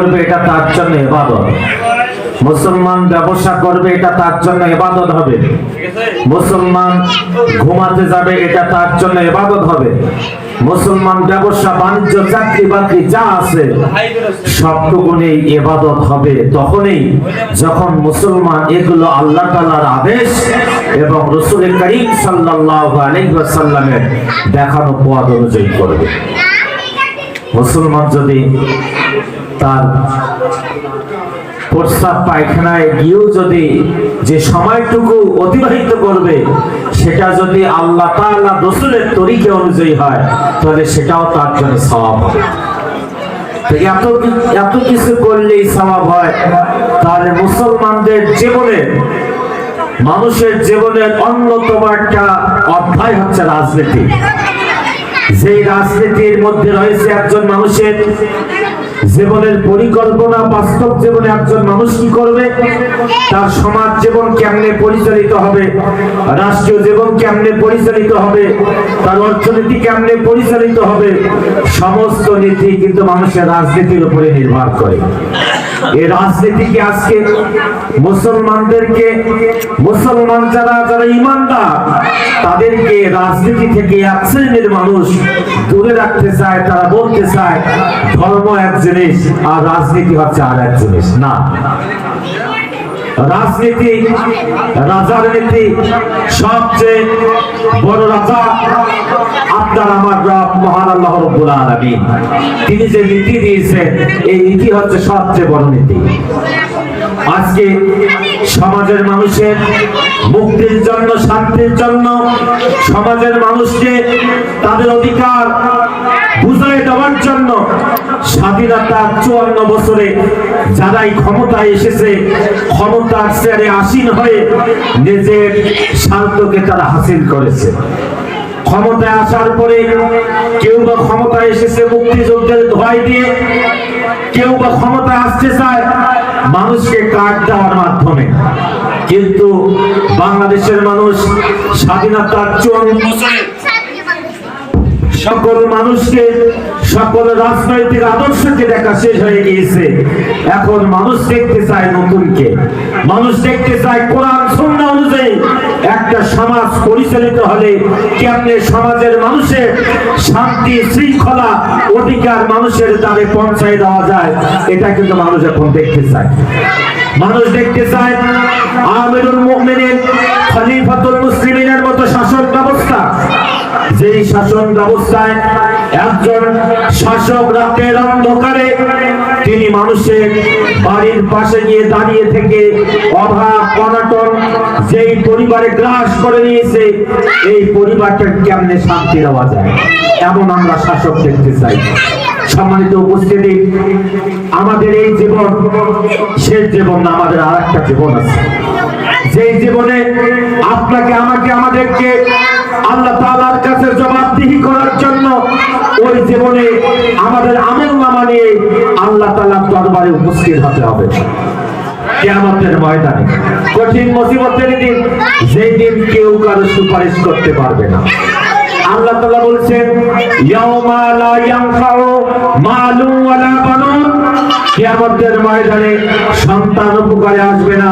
করবে এটা তার জন্য ইবাদত। মুসলমান ব্যবসা করবে এটা তার জন্য ইবাদত হবে। মুসলমান ঘুমাতে যাবে এটা তার জন্য ইবাদত হবে। মুসলমান ব্যবসা বাণিজ্য চাকরি বাকরি যা আছে সবটুকুনি ইবাদত হবে তখনই যখন মুসলমান এগুলো আল্লাহ তাআলার আদেশ এবং রাসূল করিম সাল্লাল্লাহু আলাইহি ওয়াসাল্লামের দেখানো পথ অনুযায়ী করবে। মুসলমান যদি তার প্রস্রাব পায়খানায় গিয়েও যদি যে সময়টুকু অতিবাহিত করবে সেটা যদি আল্লাহ তাআলা রাসূলের তরিকা অনুযায়ী হয় তাহলে সেটাও তার জন্য সওয়াব হবে। এত কিছু করলেই সওয়াব হয়, তাহলে মুসলমানদের জীবনে মানুষের জীবনের অন্যতম একটা অধ্যায় হচ্ছে রাজনীতি। যে রাজনীতির মধ্যে রয়েছে একজন মানুষের জীবনের পরিকল্পনা, বাস্তব জীবনে একজন মানুষ কি করবে, তার সমাজ জীবন কেমনে পরিচালিত হবে, রাষ্ট্রীয় জীবন কেমনে পরিচালিত হবে, তার অর্থনীতি কেমনে পরিচালিত হবে, সমস্ত নীতি কিন্তু মানুষের রাজনীতির উপরে নির্ভর করে। এই রাজনীতিকে আজকে মুসলমানদেরকে, মুসলমান যারা ইমানদার তাদেরকে রাজনীতি থেকে এক শ্রেণীর মানুষ দূরে রাখতে চায়। তারা বলতে চায় ধর্ম এক জিনিস আর রাজনীতি হচ্ছে আর এক জিনিস। না, রাজনীতি রাজার নীতি, সবচেয়ে বড় রাজা আপনার আমার রব মহান আল্লাহ রাব্বুল আলামিন। তিনি যে নীতি দিয়েছেন এই নীতি হচ্ছে সবচেয়ে বড় নীতি। আজকে সমাজের মানুষের মুক্তির জন্য, শান্তির জন্য, সমাজের মানুষকে তাদের অধিকার বুঝিয়ে দেওয়ার জন্য স্বাধীনতার 54 বছরে যারাই ক্ষমতায় এসেছে, ক্ষমতার চেয়ারে আসীন হয়ে নিজের স্বার্থকে তারা হাসিল করেছে। ক্ষমতায় আসার পরে কেউ বা ক্ষমতায় এসেছে মুক্তিযুদ্ধের দোহাই দিয়ে, কেউ বা ক্ষমতায় আসতে চায় মানুষকে কার্ড দেওয়ার মাধ্যমে। কিন্তু বাংলাদেশের মানুষ স্বাধীনতার 54 বছরে সকল মানুষকে, সকল রাজনৈতিক আদর্শকে দেখা শেষ হয়ে গিয়েছে। এখন মানুষ দেখতে চায় নতুনকে, মানুষ দেখতে চায় কোরআন সুন্নাহ অনুযায়ী একটা সমাজ পরিচালিত হলে কেমনে সমাজের মানুষের শান্তি শৃঙ্খলা অধিকার মানুষের দ্বারে পৌঁছায় দেওয়া যায়, এটা কিন্তু মানুষ এখন দেখতে চায়। মানুষ দেখতে চায় আমিরুল মুমিনিন খলিফাতুল মুসলিমিনের মতো শাসন ব্যবস্থা, যেই শাসন ব্যবস্থায় একজন শাসক রাতের অন্ধকারে তিনি মানুষের বাড়ির পাশে গিয়ে দাঁড়িয়ে থেকে অভাব অনটন যেই পরিবারে গ্রাস করে নিয়েছে এই পরিবারটা কেমনে শান্তি দেওয়া যায়, এমন আমরা শাসক দেখতে চাই। সম্মানিত উপস্থিতি, আমাদের এই জীবন শেষ জীবন না, আমাদের আর একটা জীবন আছে। যেই জীবনে আপনাকে, আমাকে, আমাদেরকে আল্লাহ তাআলার কাছে জবাবদিহি করার জন্য ওই জীবনে আমাদের আমলনামা নিয়ে আল্লাহ তাআলার দরবারে উপস্থিত হতে হবে। কিয়ামতের ময়দানে কঠিন মুসিবতের দিন, যেই দিন কেউ কারো সুপারিশ করতে পারবে না। আল্লাহ তাআলা বলছেন ইয়াউমা লা ইয়ানফাউ মালুন ওয়ালা বানুন, কিয়ামতের ময়দানে সন্তান উপকারে আসবে না,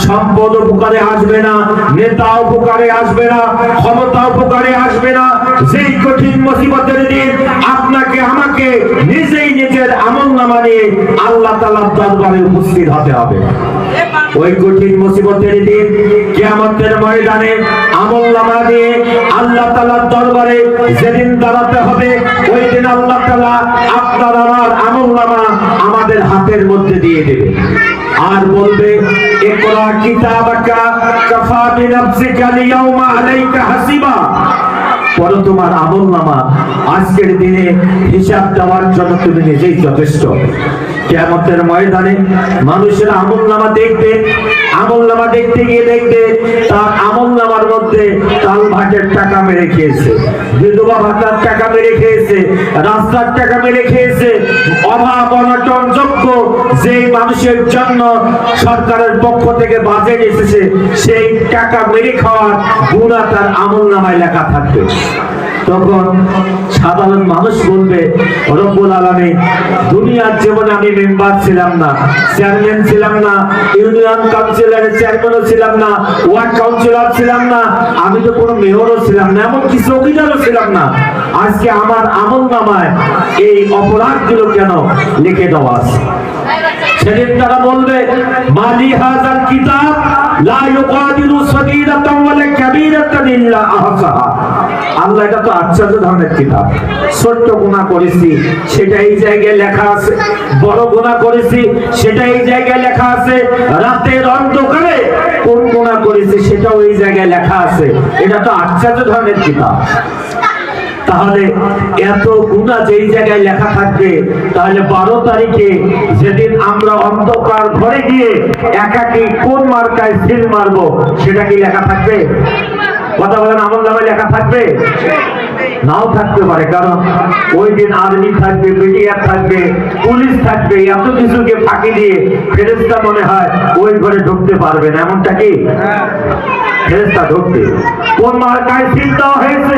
সম্পদ উপকারে আসবে না, নেতা উপকারে আসবে না, ক্ষমতা উপকারে আসবে না। যেই কঠিন মুসিবতের দিন আপনাকে আমাকে নিজেই নিজের আমলনামা নিয়ে আল্লাহ তাআলার দরবারে উপস্থিত হতে হবে। ওই কঠিন মুসিবতের দিন কিয়ামতের ময়দানে আমলনামা দিয়ে আল্লাহ তাআলার দরবারে যেদিন দাঁড়াতে হবে, ওই দিন আল্লাহ তাআলা আপনার আমার আমলনামা আমাদের হাতের মধ্যে দিয়ে দেবে আর বলবে ইকরা কিতাবাকা কাফা বিনাফসিকা লিয়াউমা আলাইকা হাসিবা। পড়ো তোমার আমলনামা, আজকের দিনে হিসাব দেওয়ার জন্য তুমি নিজেই যথেষ্ট। কিয়ামতের ময়দানে মানুষের আমলনামা দেখবে, আমলনামা দেখতে গিয়ে দেখবে তার আমলনামার মধ্যে তাল ভাতের টাকা মেরে খেয়েছে, বিধবা ভাতার টাকা মেরে খেয়েছে, রাস্তার টাকা মেরে খেয়েছে, অভাব অনটন যোগ্য যেই মানুষের জন্য সরকারের পক্ষ থেকে বাজেট এসেছে সেই টাকা মেরে খাওয়ার গুনাহ তার আমলনামায় লেখা থাকবে। তখন সাধারণ মানুষ বলবে, রব্বুল আলামিন, দুনিয়ার জীবনে আমি মেম্বার ছিলাম না, চেয়ারম্যান ছিলাম না, ইউনিয়ন কাউন্সিলরের চেয়ারম্যানও ছিলাম না, ওয়ার্ড কাউন্সিলর ছিলাম না, আমি তো কোনো মেয়রও ছিলাম না, এমনকি চৌকিদারও ছিলাম না, আজকে আমার আমলনামায় এই অপরাধগুলো কেন লিখে দেওয়া আছে? সেদিন তারা বলবে, মালি হাযাল কিতাব লা ইউগাদিরু সগীরাতান ওয়ালা কাবীরাতান ইল্লা আহসাহা। আল্লাহ, এটা তো আশ্চর্য ধরনের কিতাব। ছোট্ট গুনাহ করেছি সেটা এই জায়গায় লেখা আছে, বড় গুনাহ করেছি সেটা এই জায়গায় লেখা আছে, রাতের অন্ধকারে কোন গুনাহ করেছি সেটাও এই জায়গায় লেখা আছে। এটা তো আশ্চর্য ধরনের কিতাব। তাহলে এত গুনাহ যেই জায়গায় লেখা থাকবে, তাহলে 12 তারিখে যেদিন আমরা অন্ধকার ঘরে গিয়ে একাকী কোন মার্কায় সিল মারবো, সেটা কি লেখা থাকবে? কথা বলেন, আমলনামায় লেখা থাকবে? নাও থাকতে পারে, কারণ ওই দিন আর্মি থাকবে, বিডিআর থাকবে, পুলিশ থাকবে, এত কিছুকে ফাঁকি দিয়ে ফেরেশতা মনে হয় ওই ঘরে ঢুকতে পারবে না। এমনটা কি? ফেরেশতা ঢুকবে। কোন মার্কায় সিল দেওয়া হয়েছে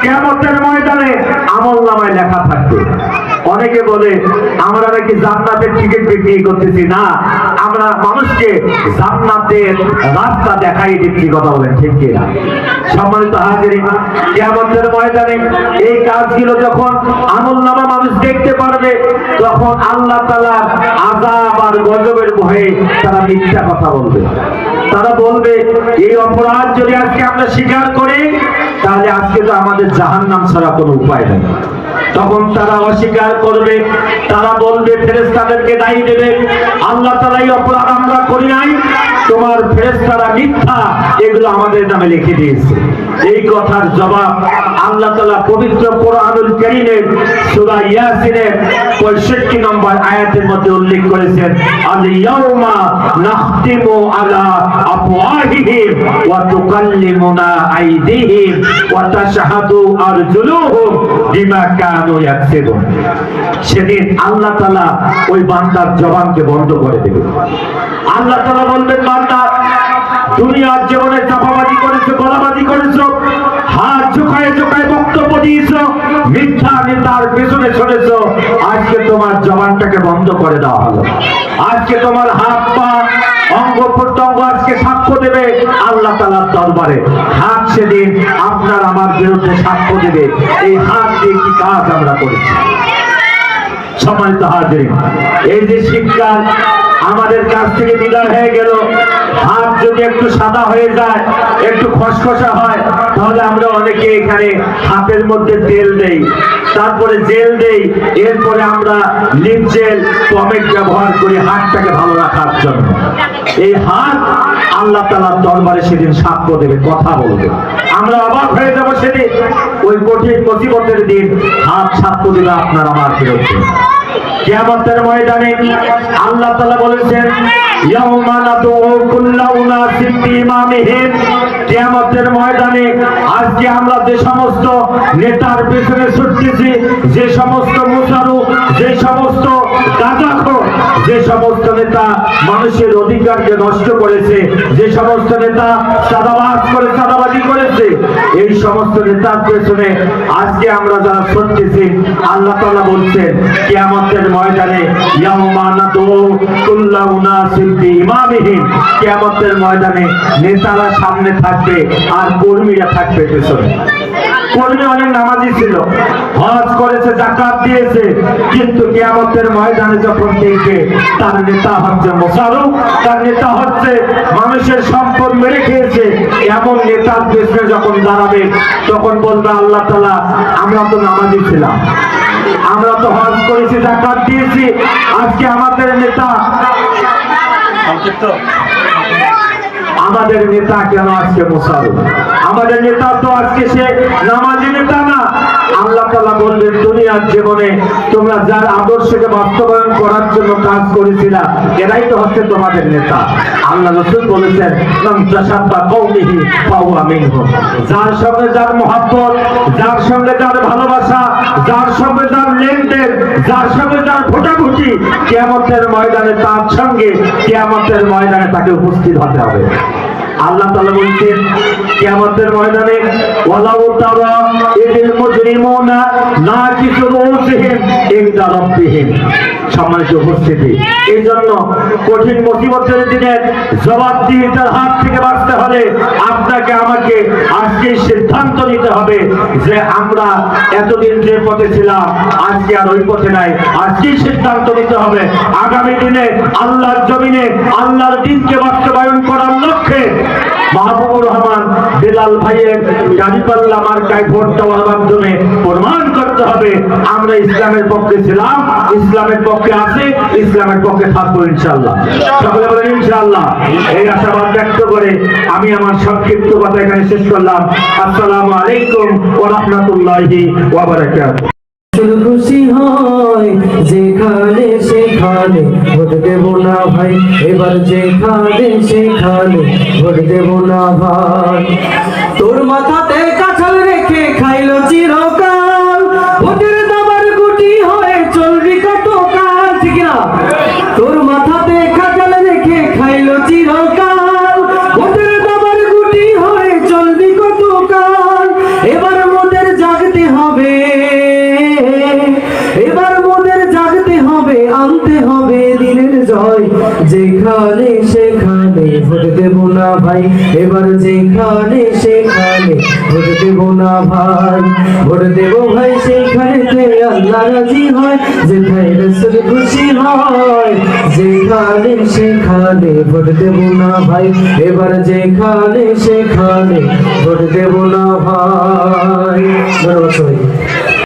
কিয়ামতের ময়দানে আমলনামায় লেখা থাকবে। অনেকে বলে আমরা নাকি জান্নাতের টিকিট বিক্রি করতেছি। না, আমরা মানুষকে জান্নাতের রাস্তা দেখাই দিচ্ছি। কথা বলেন ঠিক কি না? সম্মানিত হাজিরিন, কিয়ামতের ময়দানে এই কাজগুলো যখন আমলনামা মানুষ দেখতে পারবে, তখন আল্লাহ তাআলার আযাব আর গজবের ভয়ে তারা মিথ্যা কথা বলবে। তারা বলবে, এই অপরাধ যদি আজকে আমরা স্বীকার করি, তাহলে আজকে তো আমাদের জাহান্নাম ছাড়া কোনো উপায় নেই। তখন তারা অস্বীকার করবে, তারা বলবে, ফেরেশতাদেরকে দায়ী দেবে, আল্লাহ তাআলা এই অপরাধ আমরা করি নাই, তোমার ফেরেশতারা মিথ্যা এগুলো আমাদের নামে লিখে দিয়েছে। এই কথার জবাব আল্লাহ তাআলা পবিত্র কোরআনুল কারীমের সূরা ইয়াসিনের 65 নম্বর আয়াতের মধ্যে উল্লেখ করেছেন, আল ইয়াউমা নাখতিমু আলা আফওয়াহিহিম ওয়া তুকাল্লিমুনা আইদিহিম ওয়া তাশহাদু আরজুলুহুম বিমা কানু ইয়াকসিবুন। সেদিন আল্লাহ তাআলা ওই বান্দার জবানকে বন্ধ করে দেবে। আল্লাহ তাআলা বলবেন, বান্দা, দুনিয়ার জীবনে চাপাবাজি করেছো, গলাবাজি করেছো, হাত ঝুঁকায় ঝুঁকায় বক্তব্য দিয়েছো, মিথ্যা নেতার পেছনে ছড়েছো, আজকে তোমার জবানটাকে বন্ধ করে দেওয়া হলো। আজকে তোমার হাত পা অঙ্গ প্রত্যঙ্গ আজকে সাক্ষ্য দেবে আল্লাহ তাআলার দরবারে। হাত সেদিন আপনার আমার বিরুদ্ধে সাক্ষ্য দেবে, এই হাত দিয়ে কি কাজ আমরা করেছি। সম্মানিত হাজিরিন, এই যে শিক্ষা আমাদের কাছ থেকে বিদায় হয়ে গেল, হাত যদি একটু সাদা হয়ে যায়, একটু খসখসা হয়, তাহলে আমরা অনেকে এখানে হাতের মধ্যে তেল দেই, তারপরে জেল দেই, এরপরে আমরা লিপ জেল, পমেট ব্যবহার করি হাতটাকে ভালো রাখার জন্য। এই হাত আল্লাহ তাআলার দরবারে সেদিন সাক্ষ্য দেবে, কথা বলবে। আমরা অবাক হয়ে যাব সেদিন, ওই কঠিন মুসিবতের দিন হাত সাক্ষ্য দেবে আপনার আমার বিরুদ্ধে। কিয়ামতের ময়দানে আল্লাহ তাআলা বলেছেন, ইয়াউমা নাদউ কুল্লা উনাসিন বিইমামিহিম। কিয়ামতের ময়দানে আজকে আমরা যে সমস্ত নেতার পেছনে ছুটতেছি, যে সমস্ত মুসারু, যে সমস্ত গাঁজাখোর, যে সমস্ত নেতা মানুষের অধিকারকে নষ্ট করেছে, যে সমস্ত নেতা চাঁদাবাজ করে চাঁদাবাজি করেছে, এই সমস্ত নেতার পেছনে আজকে আমরা যারা ছুটতেছি, আল্লাহ তাআলা বলছেন কিয়ামতের ময়দানে ইয়াউমা নাদউ কুল্লা উনাসিন বিইমামিহিম। কিয়ামতের ময়দানে নেতারা সামনে থাকবে আর কর্মীরা থাকবে পেছনে। কর্মী অনেক নামাজি ছিল, হজ করেছে, যাকাত দিয়েছে, কিন্তু কিয়ামতের ময়দানে যখন দেখবে তার নেতা হচ্ছে মোসারু, তার নেতা হচ্ছে মানুষের সম্পদ মেরে খেয়েছে, এমন নেতার পেছনে যখন দাঁড়াবে, তখন বলবে আল্লাহ তাআলা, আমরা তো নামাজি ছিলাম, আমরা তো হজ করেছি, যাকাত দিয়েছি, আজকে আমাদের নেতা আমাদের নেতা কেন আজকে মোসারু? আমাদের নেতা তো আজকে সে নামাজি নেতা না। আল্লাহ তাআলা বলবেন, দুনিয়ার জীবনে তোমরা যার আদর্শকে বাস্তবায়ন করার জন্য কাজ করেছিলা, এরাই তো হচ্ছে তোমাদের নেতা। আল্লাহ রাসূল বলেছেন, মান তাশাব্বা কওমিহি ফাহুয়া মিনহুম। যার সঙ্গে যার মহব্বত, যার সঙ্গে যার ভালোবাসা, যার সঙ্গে যার লেনদেন, যার সঙ্গে যার ভোটাভুটি, কিয়ামতের ময়দানে তার সঙ্গে কিয়ামতের ময়দানে তাকে উপস্থিত হতে হবে। আল্লাহ তাআলা বলছেন কিয়ামতের ময়দানে ওয়ালাউ তারা ইদিল মুজরিমুনা নাকিসু রূসিহিম ইনদা রাব্বিহিম। সম্মানিত উপস্থিতি, এই জন্য কঠিন মুসিবতের দিনে জবাবদিহিতার হাত থেকে বাঁচতে হলে আপনাকে আমাকে আজকে সিদ্ধান্ত নিতে হবে যে আমরা এতদিন যে পথে ছিলাম আজকে আর ওই পথে নাই। আজকেই সিদ্ধান্ত নিতে হবে আগামী দিনে আল্লাহর জমিনে আল্লাহর দ্বীনকে বাস্তবায়ন করার লক্ষ্যে মাহবুবুর রহমান বেলাল ভাইয়ের দাঁড়িপাল্লা মার্কায় ভোট দেওয়ার মাধ্যমে প্রমাণ করতে হবে আমরা ইসলামের পক্ষে ছিলাম, ইসলামের পক্ষে আছি, ইসলামের পক্ষে থাকবো ইনশাআল্লাহ। সকলে বলেন ইনশাআল্লাহ। এই আশাবাদ ব্যক্ত করে আমি আমার সংক্ষিপ্ত কথা এখানে শেষ করলাম। আসসালামু আলাইকুম ওয়া রাহমাতুল্লাহি ওয়া বারাকাতুহু। খুশি হয় যেখানে সেখানে ভোট দেব না ভাই, এবার যেখানে সেখানে ভোট দেব না ভাই। তোর মাথাতে কাঁঠাল রেখে খাইলো চিরকাল, ভোটের দাবার গুটি হয়ে চলবি কত কাল, ঠিক না? তোর মাথাতে কাঁঠাল রেখে খাইলো চিরকাল, ভোটের দাবার গুটি হয়ে চলবি কত কাল। এবার মোদের জাগতে হবে, এবার মোদের জাগতে হবে, আনতে হবে দিনের জয়। যেখানে সেখানে ভোট দেব না ভাই, এবার যেখানে সেখানে ভোট দেব না ভাই। ভোট দেব ভাই সেখানেতে আল্লাহ রাজি হয়, যেখানে রাসূল খুশি হয়। যেখানে সেখানে ভোট দেব না ভাই, এবার যেখানে সেখানে ভোট দেব না ভাই। ধন্যবাদ সবাইকে।